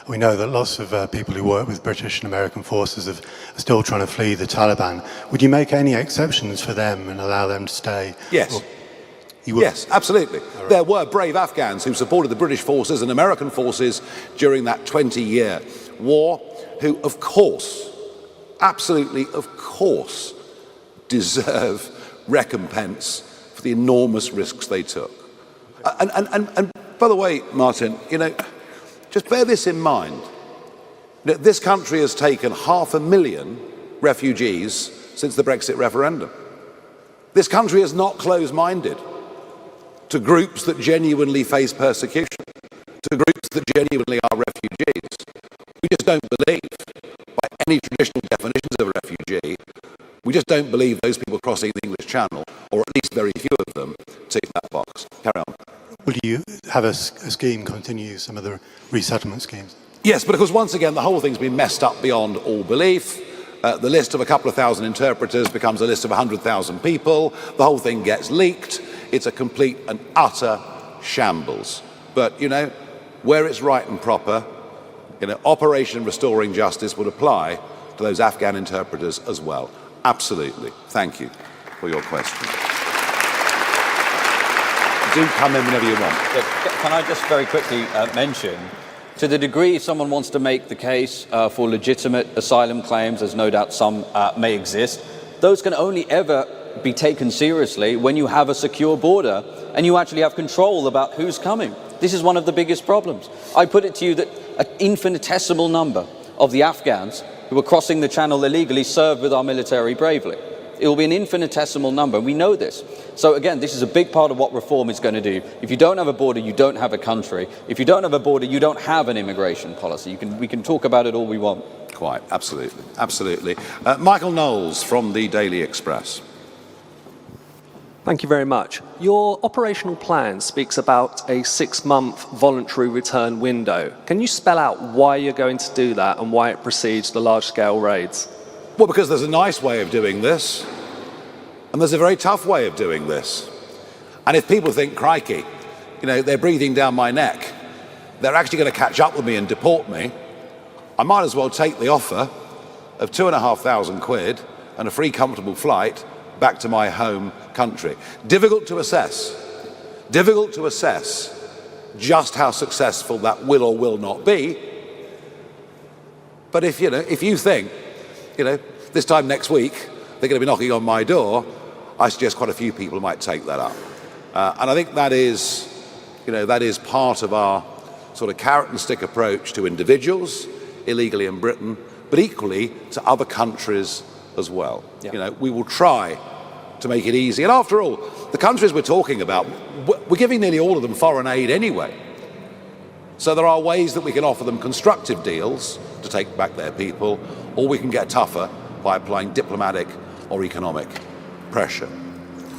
We know that lots of people who work with British and American forces are still trying to flee the Taliban. Would you make any exceptions for them and allow them to stay?
Yes. Yes, absolutely. Right. There were brave Afghans who supported the British forces and American forces during that 20-year war, who, of course, absolutely, of course, deserve recompense for the enormous risks they took. And by the way, Martin, just bear this in mind. This country has taken 500,000 refugees since the Brexit referendum. This country is not close-minded to groups that genuinely face persecution, to groups that genuinely are refugees. We just don't believe, by any traditional definitions of a refugee, we just don't believe those people crossing the English Channel, or at least very few of them, tick that box. Carry on.
Will you have a scheme continue some of the resettlement schemes?
Yes, but of course, once again, the whole thing's been messed up beyond all belief. The list of a couple of thousand interpreters becomes a list of 100,000 people. The whole thing gets leaked. It's a complete and utter shambles. But, where it's right and proper, Operation Restoring Justice would apply to those Afghan interpreters as well. Absolutely. Thank you for your question. Do come in whenever you want.
Can I just very quickly mention, to the degree someone wants to make the case for legitimate asylum claims, as no doubt some may exist, those can only ever be taken seriously when you have a secure border and you actually have control about who's coming. This is one of the biggest problems. I put it to you that an infinitesimal number of the Afghans who are crossing the channel illegally served with our military bravely. It will be an infinitesimal number. We know this. So again, this is a big part of what reform is going to do. If you don't have a border, you don't have a country. If you don't have a border, you don't have an immigration policy. We can talk about it all we want.
Quite, absolutely, absolutely. Michael Knowles from the Daily Express.
Thank you very much. Your operational plan speaks about a 6-month voluntary return window. Can you spell out why you're going to do that and why it precedes the large-scale raids?
Well, because there's a nice way of doing this, and there's a very tough way of doing this. And if people think, crikey, they're breathing down my neck, they're actually going to catch up with me and deport me, I might as well take the offer of £2,500 and a free, comfortable flight back to my home country. Difficult to assess just how successful that will or will not be. But if you think, this time next week they're going to be knocking on my door, I suggest quite a few people might take that up. And I think that is part of our sort of carrot and stick approach to individuals illegally in Britain, but equally to other countries as well. Yeah. We will try to make it easy. And after all, the countries we're talking about, we're giving nearly all of them foreign aid anyway. So there are ways that we can offer them constructive deals to take back their people, or we can get tougher by applying diplomatic or economic pressure.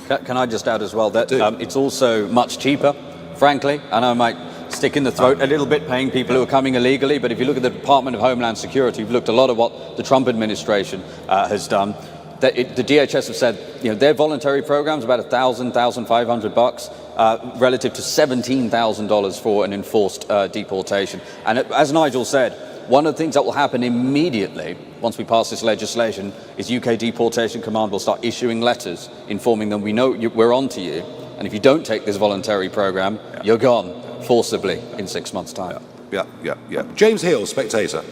Can I just add as well that it's also much cheaper, frankly, and I might stick in the throat a little bit paying people who are coming illegally, but if you look at the Department of Homeland Security, we've looked a lot at what the Trump administration has done. The DHS have said, their voluntary programs about $1,000, $1,500 relative to $17,000 for an enforced deportation. And as Nigel said, one of the things that will happen immediately once we pass this legislation is UK Deportation Command will start issuing letters informing them we know we're on to you, and if you don't take this voluntary program, you're gone forcibly in 6 months' time.
Yeah. James Hill, Spectator.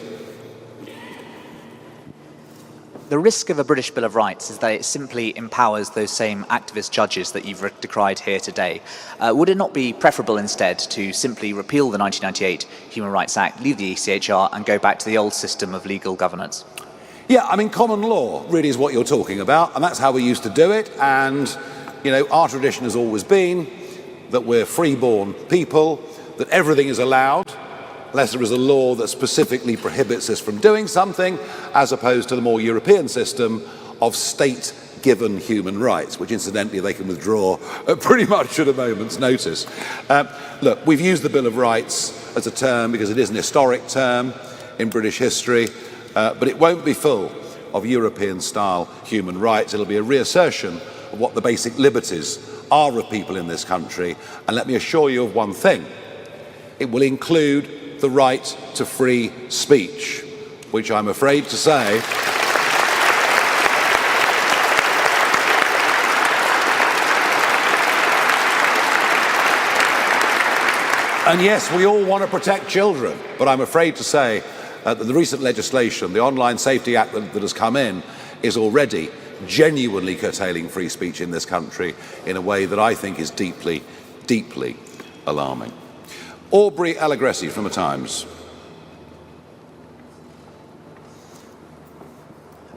The risk of a British Bill of Rights is that it simply empowers those same activist judges that you've decried here today. Would it not be preferable instead to simply repeal the 1998 Human Rights Act, leave the ECHR and go back to the old system of legal governance?
Yeah, common law really is what you're talking about, and that's how we used to do it. And, our tradition has always been that we're free-born people, that everything is allowed, unless there is a law that specifically prohibits us from doing something, as opposed to the more European system of state-given human rights, which incidentally they can withdraw pretty much at a moment's notice. Look, we've used the Bill of Rights as a term because it is an historic term in British history, but it won't be full of European-style human rights. It'll be a reassertion of what the basic liberties are of people in this country, and let me assure you of one thing. It will include the right to free speech, which I'm afraid to say and yes, we all want to protect children, but I'm afraid to say that the recent legislation, the Online Safety Act that has come in, is already genuinely curtailing free speech in this country in a way that I think is deeply, deeply alarming. Aubrey Allegressi from The Times.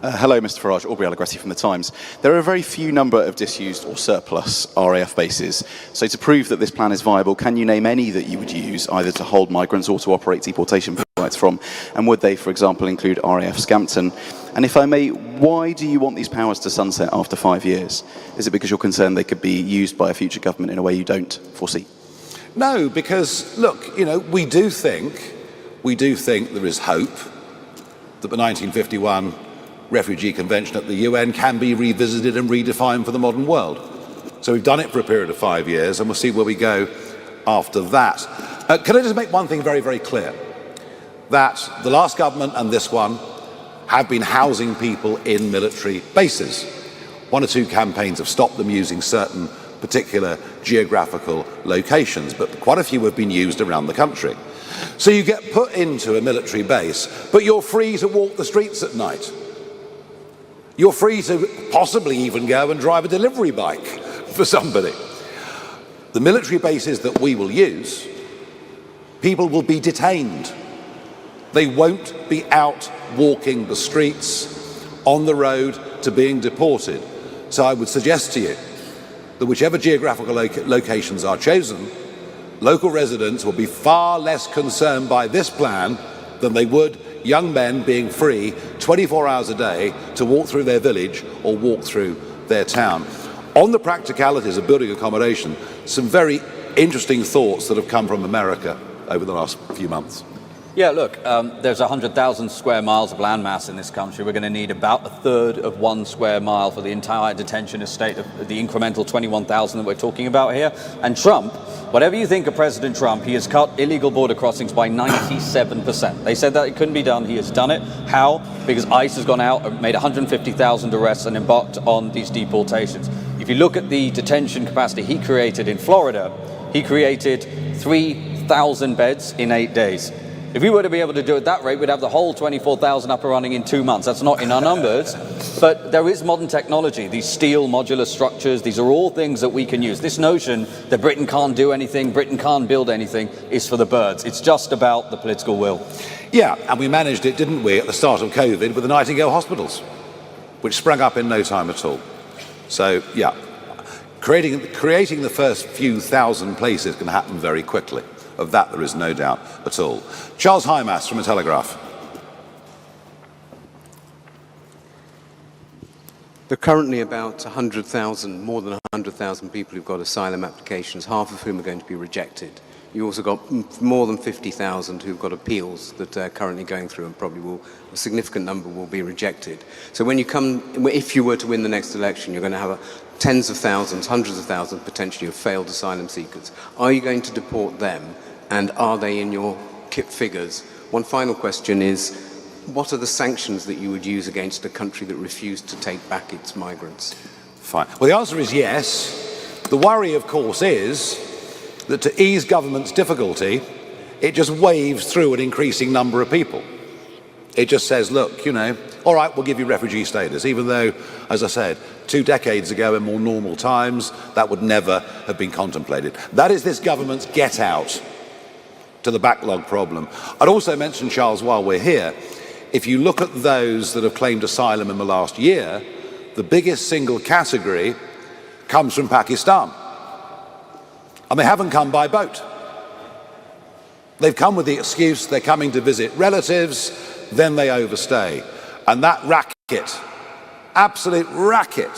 Hello, Mr. Farage. Aubrey Allegressi from The Times. There are a very few number of disused or surplus RAF bases. So to prove that this plan is viable, can you name any that you would use either to hold migrants or to operate deportation flights from? And would they, for example, include RAF Scampton? And if I may, why do you want these powers to sunset after 5 years? Is it because you're concerned they could be used by a future government in a way you don't foresee?
No, because, look, we do think there is hope that the 1951 Refugee Convention at the UN can be revisited and redefined for the modern world. So we've done it for a period of 5 years, and we'll see where we go after that. Can I just make one thing very, very clear? That the last government and this one have been housing people in military bases. 1 or 2 campaigns have stopped them using certain particular geographical locations, but quite a few have been used around the country. So you get put into a military base, but you're free to walk the streets at night. You're free to possibly even go and drive a delivery bike for somebody. The military bases that we will use, people will be detained. They won't be out walking the streets, on the road to being deported. So I would suggest to you that whichever geographical locations are chosen, local residents will be far less concerned by this plan than they would young men being free 24 hours a day to walk through their village or walk through their town. On the practicalities of building accommodation, some very interesting thoughts that have come from America over the last few months.
Yeah, look, there's 100,000 square miles of landmass in this country. We're going to need about a third of 1 square mile for the entire detention estate of the incremental 21,000 that we're talking about here. And Trump, whatever you think of President Trump, he has cut illegal border crossings by 97%. They said that it couldn't be done. He has done it. How? Because ICE has gone out, made 150,000 arrests and embarked on these deportations. If you look at the detention capacity he created in Florida, he created 3,000 beds in 8 days. If we were to be able to do it at that rate, we'd have the whole 24,000 up and running in 2 months. That's not in our numbers, but there is modern technology. These steel modular structures, these are all things that we can use. This notion that Britain can't do anything, Britain can't build anything, is for the birds. It's just about the political will.
Yeah, and we managed it, didn't we, at the start of COVID with the Nightingale hospitals, which sprang up in no time at all. So, yeah, creating the first few thousand places can happen very quickly. Of that, there is no doubt at all. Charles Hymas from The Telegraph.
There are currently about 100,000, more than 100,000 people who've got asylum applications, half of whom are going to be rejected. You also got more than 50,000 who've got appeals that are currently going through, and probably a significant number will be rejected. So when you if you were to win the next election, you're going to have tens of thousands, hundreds of thousands potentially of failed asylum seekers. Are you going to deport them, and are they in your figures? One final question is, what are the sanctions that you would use against a country that refused to take back its migrants?
Fine. Well, the answer is yes. The worry, of course, is that to ease government's difficulty, it just waves through an increasing number of people. It just says, look, you know, all right, we'll give you refugee status, even though, as I said, 2 decades ago in more normal times, that would never have been contemplated. That is this government's get out to the backlog problem. I'd also mention, Charles, while we're here, if you look at those that have claimed asylum in the last year, the biggest single category comes from Pakistan. And they haven't come by boat. They've come with the excuse they're coming to visit relatives, then they overstay. And that racket, absolute racket,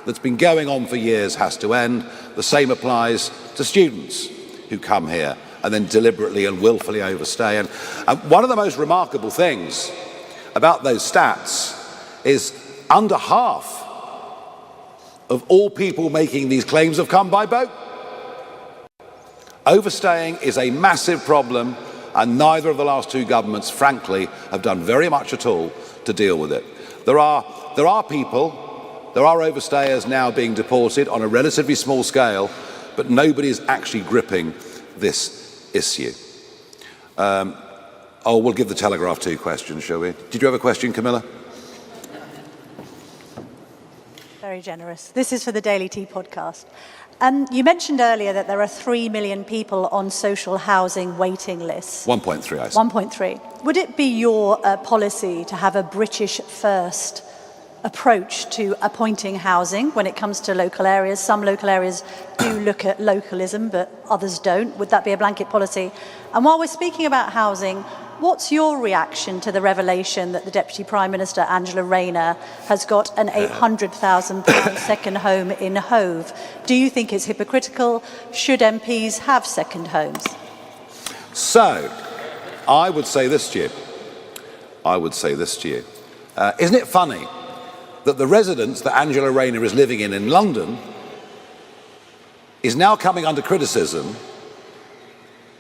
that's been going on for years has to end. The same applies to students who come here and then deliberately and willfully overstay. And one of the most remarkable things about those stats is under half of all people making these claims have come by boat. Overstaying is a massive problem, and neither of the last 2 governments, frankly, have done very much at all to deal with it. There are overstayers now being deported on a relatively small scale, but nobody's actually gripping this issue. We'll give the Telegraph 2 questions, shall we? Did you have a question, Camilla?
Very generous. This is for the Daily Tea podcast. You mentioned earlier that there are 3 million people on social housing waiting lists.
1.3, I said.
1.3. Would it be your policy to have a British first approach to appointing housing when it comes to local areas? Some local areas do look at localism, but others don't. Would that be a blanket policy? And while we're speaking about housing, what's your reaction to the revelation that the Deputy Prime Minister, Angela Rayner, has got an £800,000 second home in Hove? Do you think it's hypocritical? Should MPs have second homes?
So, I would say this to you. Isn't it funny that the residence that Angela Rayner is living in London is now coming under criticism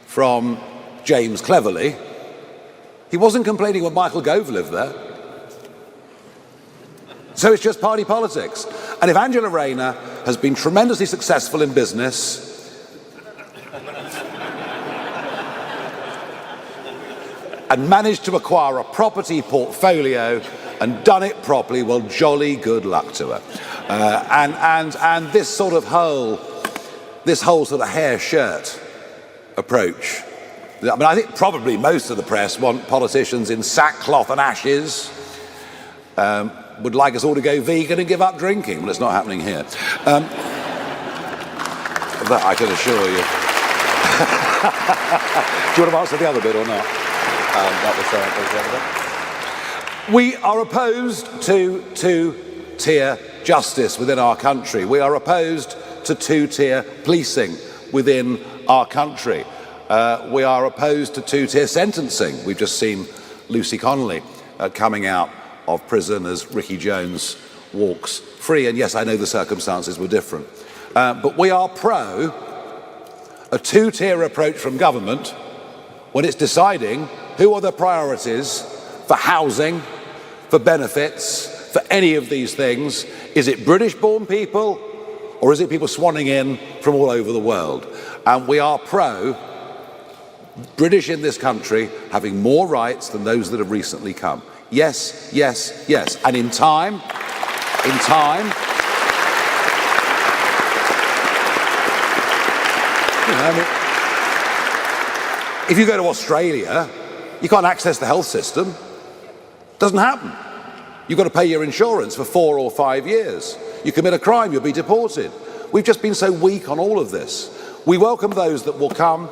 from James Cleverly? He wasn't complaining when Michael Gove lived there. So it's just party politics. And if Angela Rayner has been tremendously successful in business, and managed to acquire a property portfolio and done it properly, well, jolly good luck to her. And this whole sort of hair shirt approach. I mean, I think probably most of the press want politicians in sackcloth and ashes, would like us all to go vegan and give up drinking. Well, it's not happening here. That I can assure you. Do you want to answer the other bit or not? We are opposed to 2-tier justice within our country. We are opposed to 2-tier policing within our country. We are opposed to two-tier sentencing. We've just seen Lucy Connolly coming out of prison as Ricky Jones walks free. And yes, I know the circumstances were different. But we are pro a two-tier approach from government when it's deciding who are the priorities for housing, for benefits, for any of these things. Is it British-born people or is it people swanning in from all over the world? And we are pro British in this country having more rights than those that have recently come. Yes, yes, yes. And in time, you know, I mean, if you go to Australia, you can't access the health system. Doesn't happen. You've got to pay your insurance for 4 or 5 years. You commit a crime, you'll be deported. We've just been so weak on all of this. We welcome those that will come,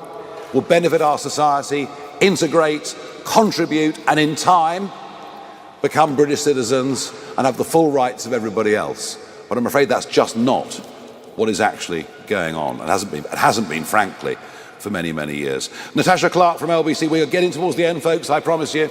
will benefit our society, integrate, contribute, and in time become British citizens and have the full rights of everybody else. But I'm afraid that's just not what is actually going on. It hasn't been, frankly, for many, many years. Natasha Clark from LBC. We are getting towards the end, folks, I promise you.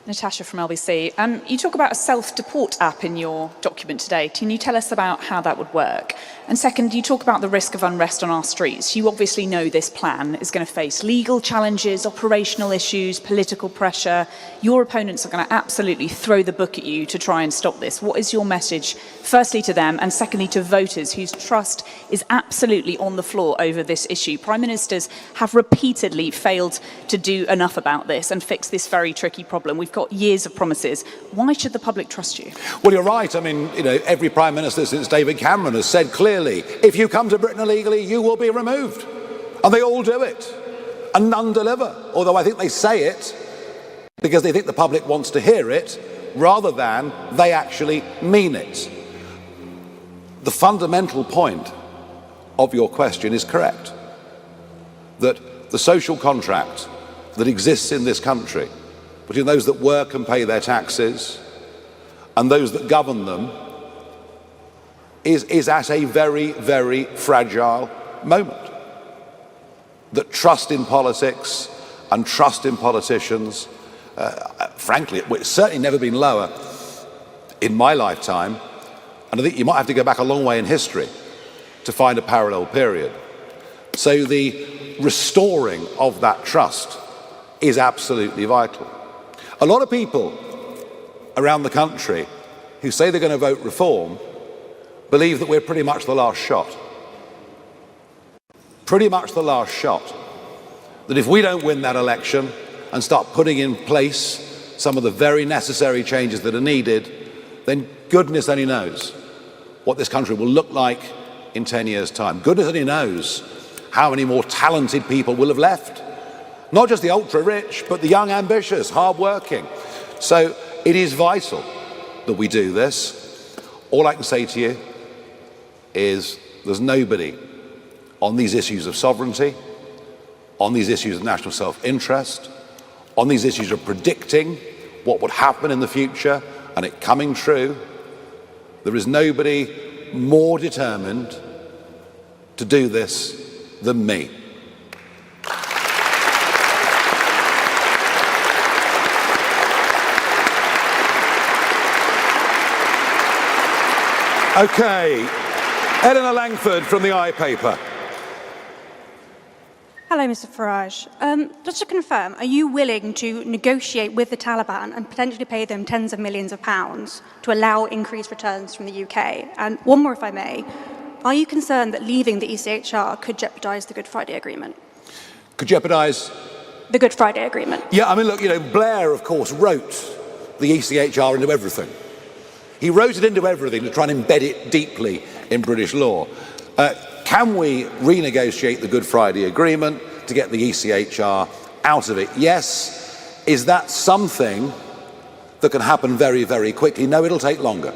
Natasha from LBC. You talk about a self-deport app in your document today. Can you tell us about how that would work? And second, you talk about the risk of unrest on our streets. You obviously know this plan is going to face legal challenges, operational issues, political pressure. Your opponents are going to absolutely throw the book at you to try and stop this. What is your message, firstly to them, and secondly to voters whose trust is absolutely on the floor over this issue? Prime Ministers have repeatedly failed to do enough about this and fix this very tricky problem. We've got years of promises. Why should the public trust you?
Well, you're right. I mean, you know, every Prime Minister since David Cameron has said clearly, if you come to Britain illegally, you will be removed. And they all do it. And none deliver. Although I think they say it because they think the public wants to hear it rather than they actually mean it. The fundamental point of your question is correct. That the social contract that exists in this country between those that work and pay their taxes and those that govern them is at a very, very fragile moment. That trust in politics and trust in politicians, frankly, it's certainly never been lower in my lifetime, and I think you might have to go back a long way in history to find a parallel period. So the restoring of that trust is absolutely vital. A lot of people around the country who say they're going to vote reform believe that we're pretty much the last shot. Pretty much the last shot. That if we don't win that election and start putting in place some of the very necessary changes that are needed, then goodness only knows what this country will look like in 10 years' time. Goodness only knows how many more talented people will have left. Not just the ultra-rich, but the young, ambitious, hard-working. So it is vital that we do this. All I can say to you is there's nobody on these issues of sovereignty, on these issues of national self-interest, on these issues of predicting what would happen in the future and it coming true. There is nobody more determined to do this than me. Okay, Eleanor Langford from the iPaper.
Hello, Mr. Farage. Just to confirm, are you willing to negotiate with the Taliban and potentially pay them tens of millions of pounds to allow increased returns from the UK? And one more, if I may. Are you concerned that leaving the ECHR could jeopardise the Good Friday Agreement?
Could jeopardise?
The Good Friday Agreement.
Yeah, I mean, look, you know, Blair, of course, wrote the ECHR into everything. He wrote it into everything to try and embed it deeply in British law. Can we renegotiate the Good Friday Agreement to get the ECHR out of it? Yes. Is that something that can happen very, very quickly? No, it'll take longer.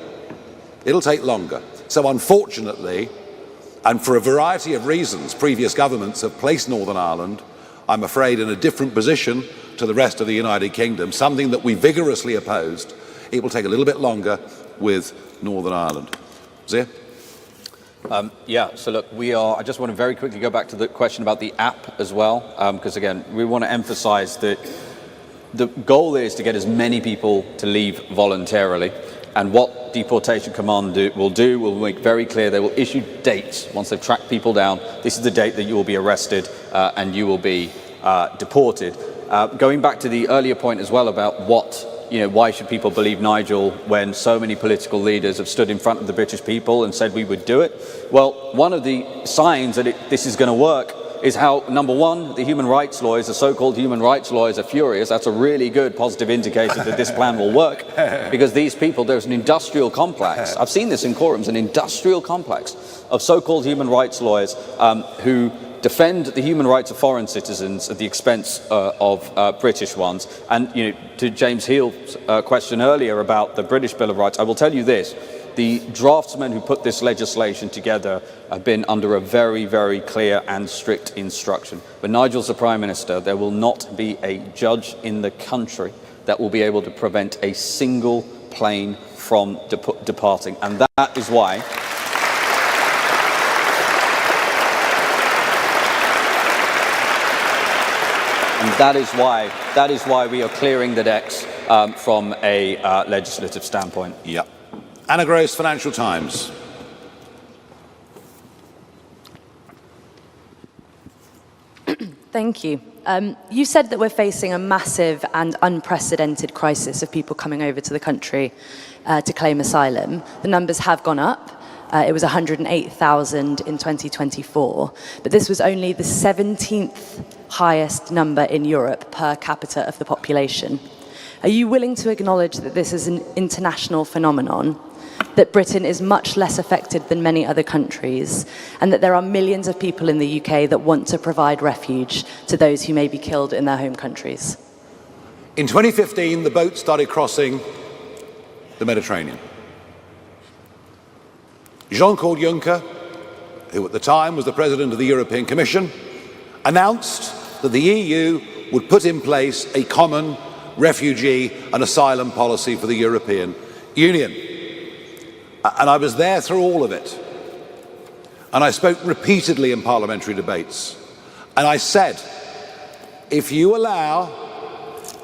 It'll take longer. So unfortunately, and for a variety of reasons, previous governments have placed Northern Ireland, I'm afraid, in a different position to the rest of the United Kingdom, something that we vigorously opposed. It will take a little bit longer with Northern Ireland. Zia?
Yeah, so look, I just want to very quickly go back to the question about the app as well, because again, we want to emphasize that the goal is to get as many people to leave voluntarily. And what Deportation Command will make very clear, they will issue dates once they've tracked people down. This is the date that you will be arrested and you will be deported. Going back to the earlier point as well about why should people believe Nigel when so many political leaders have stood in front of the British people and said we would do it? Well, one of the signs that this is going to work is how, number one, the human rights lawyers, the so-called human rights lawyers, are furious. That's a really good positive indicator that this plan will work, because these people, there's an industrial complex. I've seen this in courtrooms, an industrial complex of so-called human rights lawyers who defend the human rights of foreign citizens at the expense of British ones. And to James Heal's question earlier about the British Bill of Rights, I will tell you this. The draftsmen who put this legislation together have been under a very, very clear and strict instruction. But Nigel's the Prime Minister. There will not be a judge in the country that will be able to prevent a single plane from departing. And that is why that is why we are clearing the decks from a legislative standpoint.
Yeah. Anna Gross, Financial Times.
Thank you. You said that we're facing a massive and unprecedented crisis of people coming over to the country to claim asylum. The numbers have gone up. It was 108,000 in 2024, but this was only the 17th highest number in Europe per capita of the population. Are you willing to acknowledge that this is an international phenomenon, that Britain is much less affected than many other countries, and that there are millions of people in the UK that want to provide refuge to those who may be killed in their home countries?
In 2015, the boat started crossing the Mediterranean. Jean-Claude Juncker, who at the time was the President of the European Commission, announced that the EU would put in place a common refugee and asylum policy for the European Union. And I was there through all of it. And I spoke repeatedly in parliamentary debates. And I said, if you allow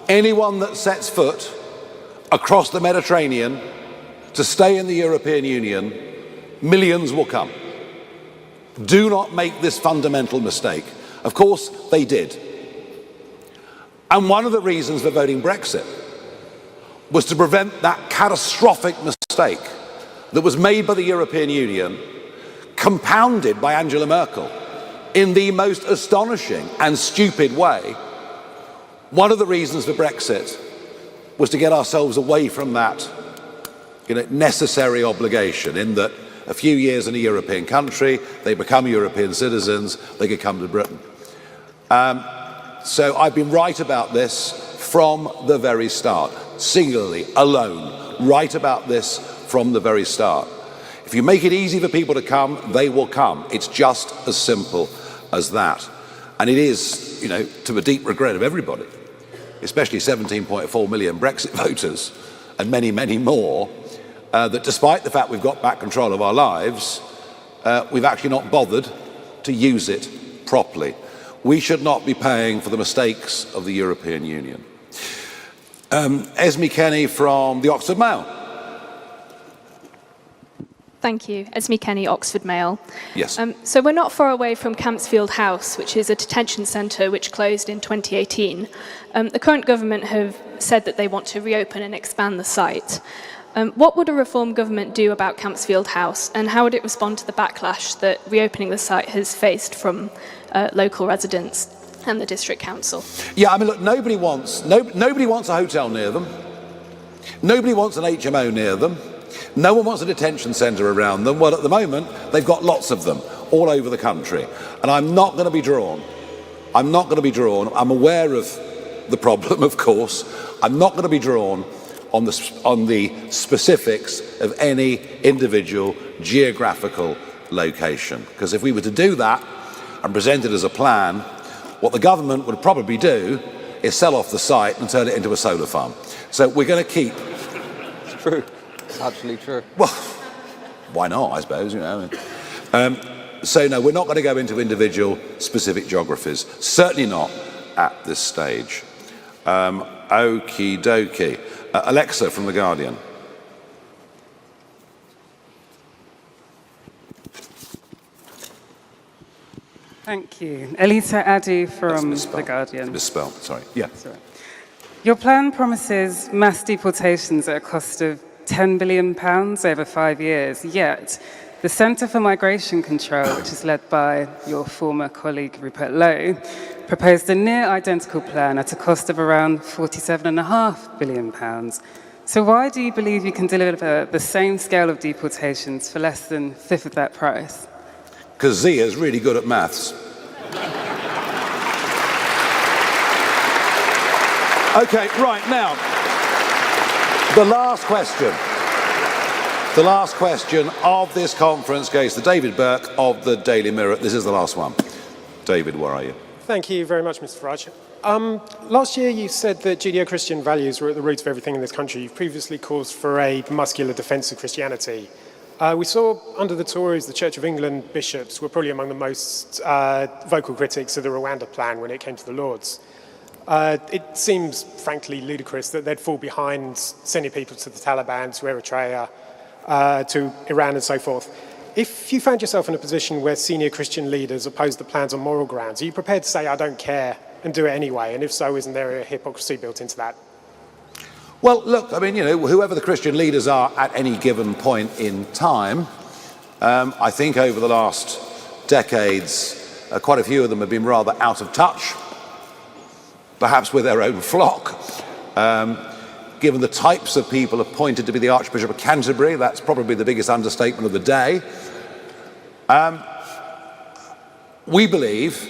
anyone that sets foot across the Mediterranean to stay in the European Union, millions will come. Do not make this fundamental mistake. Of course, they did. And one of the reasons for voting Brexit was to prevent that catastrophic mistake that was made by the European Union, compounded by Angela Merkel in the most astonishing and stupid way. One of the reasons for Brexit was to get ourselves away from that necessary obligation, in that a few years in a European country, they become European citizens, they could come to Britain. So I've been right about this from the very start, singularly, alone, right about this from the very start. If you make it easy for people to come, they will come. It's just as simple as that. And it is, to the deep regret of everybody, especially 17.4 million Brexit voters and many, many more, that despite the fact we've got back control of our lives, we've actually not bothered to use it properly. We should not be paying for the mistakes of the European Union. Esme Kenny from the Oxford Mail.
Thank you. Esme Kenny, Oxford Mail.
Yes.
So we're not far away from Campsfield House, which is a detention centre which closed in 2018. The current government have said that they want to reopen and expand the site. What would a reform government do about Campsfield House, and how would it respond to the backlash that reopening the site has faced from local residents and the district council?
Yeah, I mean, look, nobody wants a hotel near them. Nobody wants an HMO near them. No one wants a detention centre around them. Well, at the moment, they've got lots of them all over the country. And I'm not going to be drawn. I'm I'm aware of the problem, of course. I'm not going to be drawn on the specifics of any individual geographical location. Because if we were to do that and present it as a plan, what the government would probably do is sell off the site and turn it into a solar farm. So we're going to keep...
It's true. It's actually true.
Well, why not, I suppose, So no, we're not going to go into individual specific geographies, certainly not at this stage. Okie dokie. Alexa from The Guardian.
Thank you. Elisa Addy from The Guardian.
Misspelled, sorry. Yeah.
Sorry. Your plan promises mass deportations at a cost of £10 billion over 5 years, yet the Centre for Migration Control, which is led by your former colleague Rupert Lowe, proposed a near identical plan at a cost of around £47.5 billion. So why do you believe you can deliver the same scale of deportations for less than a fifth of that price?
Because Zia is really good at maths. Okay, right, now, the last question. The last question of this conference goes to David Burke of the Daily Mirror. This is the last one. David, where are you?
Thank you very much, Mr. Farage. Last year you said that Judeo-Christian values were at the root of everything in this country. You've previously called for a muscular defence of Christianity. We saw under the Tories, the Church of England bishops were probably among the most vocal critics of the Rwanda plan when it came to the Lords. It seems, frankly, ludicrous that they'd fall behind sending people to the Taliban, to Eritrea, to Iran and so forth. If you found yourself in a position where senior Christian leaders opposed the plans on moral grounds, are you prepared to say, I don't care, and do it anyway? And if so, isn't there a hypocrisy built into that?
Well, look, I mean, you know, whoever the Christian leaders are at any given point in time, I think over the last decades, quite a few of them have been rather out of touch, perhaps with their own flock. Given the types of people appointed to be the Archbishop of Canterbury, that's probably the biggest understatement of the day. We believe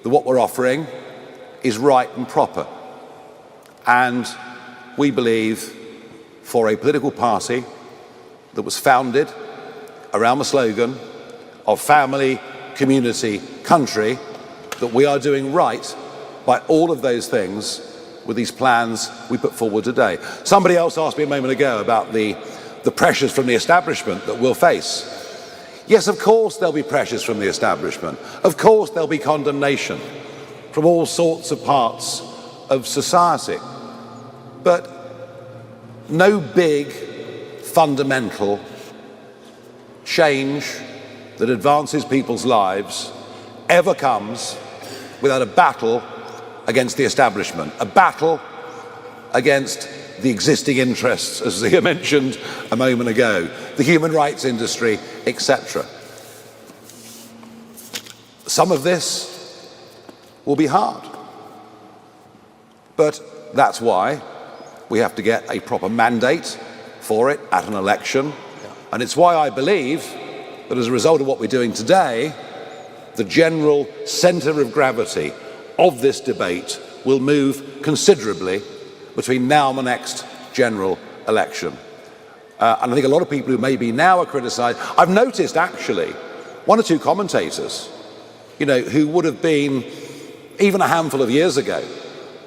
that what we're offering is right and proper. And we believe for a political party that was founded around the slogan of family, community, country, that we are doing right by all of those things with these plans we put forward today. Somebody else asked me a moment ago about the pressures from the establishment that we'll face. Yes, of course there'll be pressures from the establishment. Of course there'll be condemnation from all sorts of parts of society. But no big, fundamental change that advances people's lives ever comes without a battle against the establishment, a battle against the existing interests, as Zia mentioned a moment ago, the human rights industry, etc. Some of this will be hard, but that's why we have to get a proper mandate for it at an election, and it's why I believe that as a result of what we're doing today, the general centre of gravity of this debate will move considerably between now and the next general election. And I think a lot of people who maybe now are criticised, I've noticed actually one or two commentators, you know, who would have been, even a handful of years ago,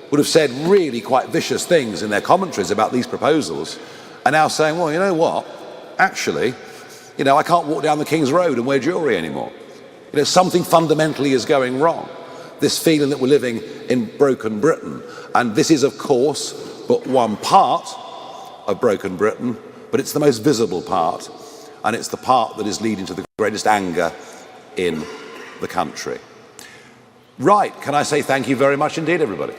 would have said really quite vicious things in their commentaries about these proposals, are now saying, well, you know what, actually, you know, I can't walk down the King's Road and wear jewellery anymore. You know, something fundamentally is going wrong. This feeling that we're living in broken Britain. And this is, of course, but one part of broken Britain, but it's the most visible part, and it's the part that is leading to the greatest anger in the country. Right, can I say thank you very much indeed, everybody?